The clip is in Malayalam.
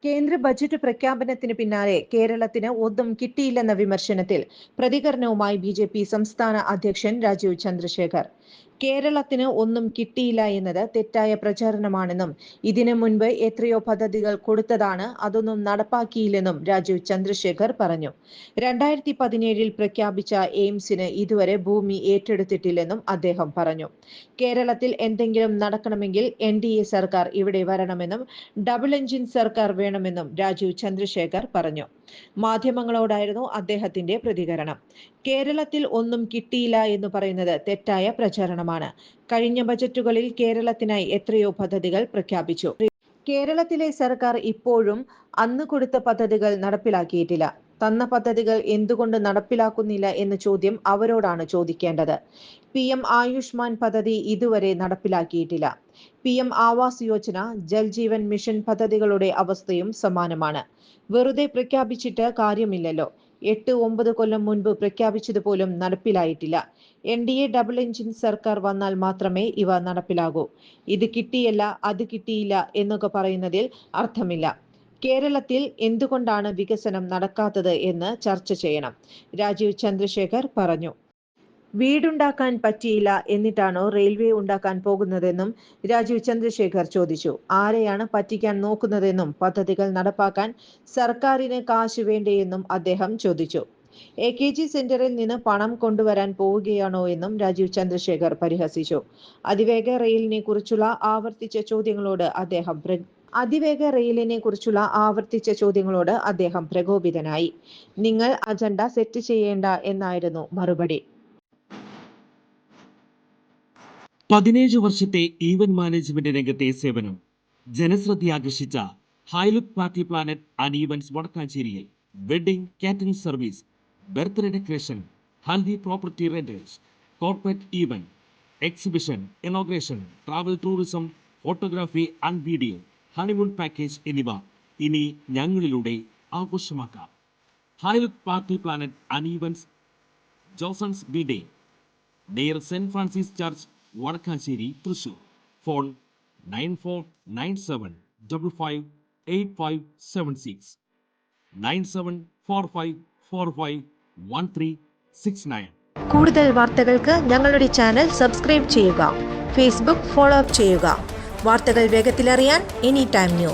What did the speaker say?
കേന്ദ്ര ബജറ്റ് പ്രഖ്യാപനത്തിന് പിന്നാലെ കേരളത്തിന് ഒന്നും കിട്ടിയില്ലെന്ന വിമർശനത്തിൽ പ്രതികരണവുമായി ബി.ജെ.പി. സംസ്ഥാന അധ്യക്ഷൻ രാജീവ് ചന്ദ്രശേഖർ. കേരളത്തിന് ഒന്നും കിട്ടിയില്ല എന്നത് തെറ്റായ പ്രചാരണമാണെന്നും ഇതിനു മുൻപ് എത്രയോ പദ്ധതികൾ കൊടുത്തതാണ്, അതൊന്നും നടപ്പാക്കിയില്ലെന്നും രാജീവ് ചന്ദ്രശേഖർ പറഞ്ഞു. 2017 പ്രഖ്യാപിച്ച എയിംസിന് ഇതുവരെ ഭൂമി ഏറ്റെടുത്തിട്ടില്ലെന്നും അദ്ദേഹം പറഞ്ഞു. കേരളത്തിൽ എന്തെങ്കിലും നടക്കണമെങ്കിൽ NDA സർക്കാർ ഇവിടെ വരണമെന്നും ഡബിൾ എഞ്ചിൻ സർക്കാർ വേണമെന്നും രാജീവ് ചന്ദ്രശേഖർ പറഞ്ഞു. മാധ്യമങ്ങളോടായിരുന്നു അദ്ദേഹത്തിന്റെ പ്രതികരണം. കേരളത്തിൽ ഒന്നും കിട്ടിയില്ല എന്ന് പറയുന്നത് തെറ്റായ പ്രചാരണമാണ്. കഴിഞ്ഞ ബജറ്റുകളിൽ കേരളത്തിനായി എത്രയോ പദ്ധതികൾ പ്രഖ്യാപിച്ചു. കേരളത്തിലെ സർക്കാർ ഇപ്പോഴും അന്ന് കൊടുത്ത പദ്ധതികൾ നടപ്പിലാക്കിയിട്ടില്ല. തന്ന പദ്ധതികൾ എന്തുകൊണ്ട് നടപ്പിലാക്കുന്നില്ല എന്ന ചോദ്യം അവരോടാണ് ചോദിക്കേണ്ടത്. PM ആയുഷ്മാൻ പദ്ധതി ഇതുവരെ നടപ്പിലാക്കിയിട്ടില്ല. PM ആവാസ് യോജന, ജൽജീവൻ മിഷൻ പദ്ധതികളുടെ അവസ്ഥയും സമാനമാണ്. വെറുതെ പ്രഖ്യാപിച്ചിട്ട് കാര്യമില്ലല്ലോ. 8-9 കൊല്ലം മുൻപ് പ്രഖ്യാപിച്ചതുപോലും നടപ്പിലായിട്ടില്ല. NDA ഡബിൾ എഞ്ചിൻ സർക്കാർ വന്നാൽ മാത്രമേ ഇവ നടപ്പിലാകൂ. ഇത് കിട്ടിയല്ല, അത് കിട്ടിയില്ല എന്നൊക്കെ പറയുന്നതിൽ അർത്ഥമില്ല. കേരളത്തിൽ എന്തുകൊണ്ടാണ് വികസനം നടക്കാത്തത് എന്ന് ചർച്ച ചെയ്യണം, രാജീവ് ചന്ദ്രശേഖർ പറഞ്ഞു. വീടുണ്ടാക്കാൻ പറ്റിയില്ല എന്നിട്ടാണോ റെയിൽവേ ഉണ്ടാക്കാൻ പോകുന്നതെന്നും രാജീവ് ചന്ദ്രശേഖർ ചോദിച്ചു. ആരെയാണ് പറ്റിക്കാൻ നോക്കുന്നതെന്നും പദ്ധതികൾ നടപ്പാക്കാൻ സർക്കാരിന് കാശ് വേണ്ടേയെന്നും അദ്ദേഹം ചോദിച്ചു. AKG സെന്ററിൽ നിന്ന് പണം കൊണ്ടുവരാൻ പോവുകയാണോ എന്നും രാജീവ് ചന്ദ്രശേഖർ പരിഹസിച്ചു. അതിവേഗ റെയിലിനെ കുറിച്ചുള്ള ആവർത്തിച്ച ചോദ്യങ്ങളോട് അദ്ദേഹം പ്രകോപിതനായി. നിങ്ങൾ അജണ്ട സെറ്റ് ചെയ്യേണ്ട എന്നായിരുന്നു മറുപടി. 17 വർഷത്തെ ഈവന്റ് മാനേജ്മെന്റ് രംഗത്തെ സേവനം ജനശ്രദ്ധയാകർഷിച്ച high look party planet and events വടക്കാഞ്ചേരിയിൽ wedding catering service, birthday decoration, haldi property rentals, corporate event, exhibition, inauguration, travel tourism, photography and video, honeymoon package എന്നിവ ഇനി ഞങ്ങളിലൂടെ ആഘോഷമാക്കാം. High look party planet and events, ജോസൺസ് ബിൽഡേ, നിയർ സെന്റ് Francis church, Vadakkanchery, Thrissur. Phone 9497558576, 9745451369. കൂടുതൽ വാർത്തകൾക്ക് ഞങ്ങളുടെ ചാനൽ സബ്സ്ക്രൈബ് ചെയ്യുക. ഫേസ്ബുക്ക് ഫോളോ അപ്പ് ചെയ്യുക. വാർത്തകൾ വേഗത്തിലറിയാൻ Anytime News.